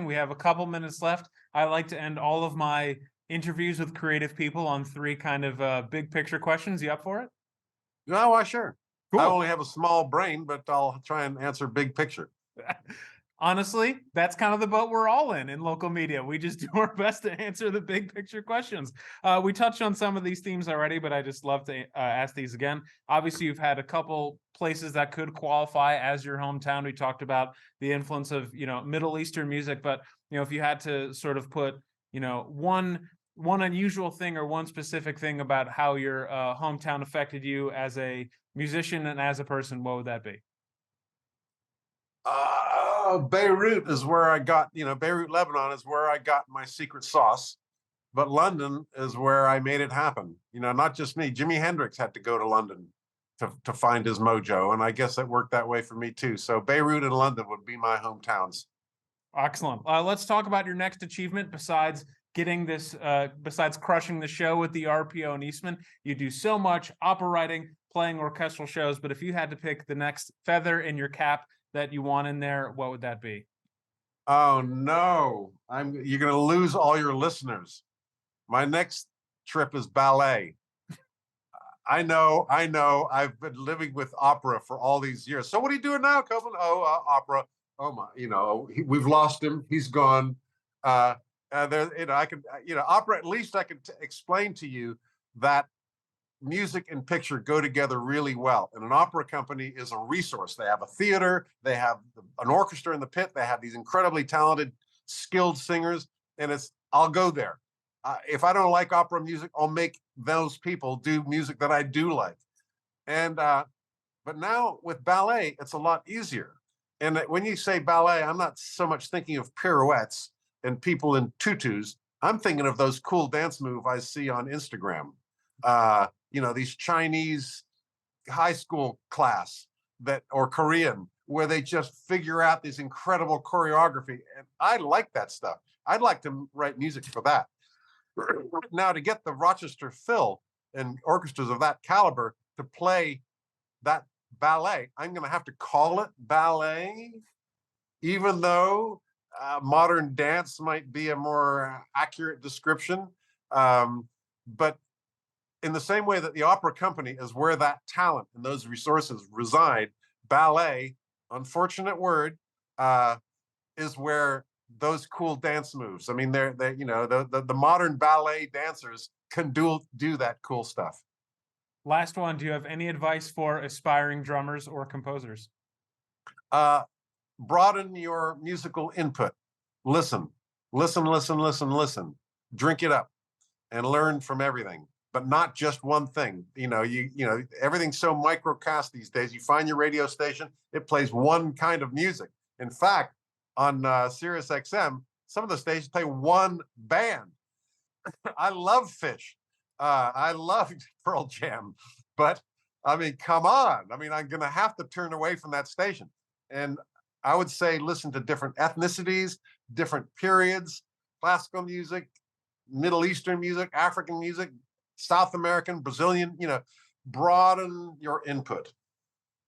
We have a couple minutes left. I like to end all of my interviews with creative people on three kind of big picture questions. You up for it? No, why, sure. I Cool. only have a small brain, but I'll try and answer big picture. Honestly, that's kind of the boat we're all in local media. We just do our best to answer the big picture questions. We touched on some of these themes already, but I just love to ask these again. Obviously, you've had a couple places that could qualify as your hometown. We talked about the influence of, Middle Eastern music, but, if you had to sort of put, one unusual thing or one specific thing about how your hometown affected you as a musician and as a person, what would that be? Beirut is where I got, Beirut, Lebanon is where I got my secret sauce. But London is where I made it happen. Not just me. Jimi Hendrix had to go to London to find his mojo. And I guess it worked that way for me too. So Beirut and London would be my hometowns. Excellent. Let's talk about your next achievement besides getting this, besides crushing the show with the RPO and Eastman. You do so much opera writing, playing orchestral shows, but if you had to pick the next feather in your cap that you want in there, what would that be? Oh no, you're going to lose all your listeners. My next trip is ballet. I know. I've been living with opera for all these years. So what are you doing now, Copeland? Oh, opera. Oh my, we've lost him. He's gone. I can, opera. At least I can explain to you that music and picture go together really well. And an opera company is a resource. They have a theater, they have an orchestra in the pit, they have these incredibly talented, skilled singers, and I'll go there. If I don't like opera music, I'll make those people do music that I do like. And but now with ballet, it's a lot easier. And when you say ballet, I'm not so much thinking of pirouettes and people in tutus. I'm thinking of those cool dance moves I see on Instagram. These Chinese high school class or Korean, where they just figure out this incredible choreography. And I like that stuff. I'd like to write music for that. Now, to get the Rochester Phil and orchestras of that caliber to play that ballet, I'm going to have to call it ballet, even though modern dance might be a more accurate description. But in the same way that the opera company is where that talent and those resources reside, ballet, unfortunate word, is where those cool dance moves. I mean, the modern ballet dancers can do that cool stuff. Last one. Do you have any advice for aspiring drummers or composers? Broaden your musical input. Listen. Drink it up and learn from everything, but not just one thing. Everything's so microcast these days. You find your radio station, it plays one kind of music. In fact, on Sirius XM, some of the stations play one band. I love Fish. I love Pearl Jam, but I mean, come on. I mean, I'm going to have to turn away from that station. And I would say listen to different ethnicities, different periods, classical music, Middle Eastern music, African music, South American, Brazilian, broaden your input.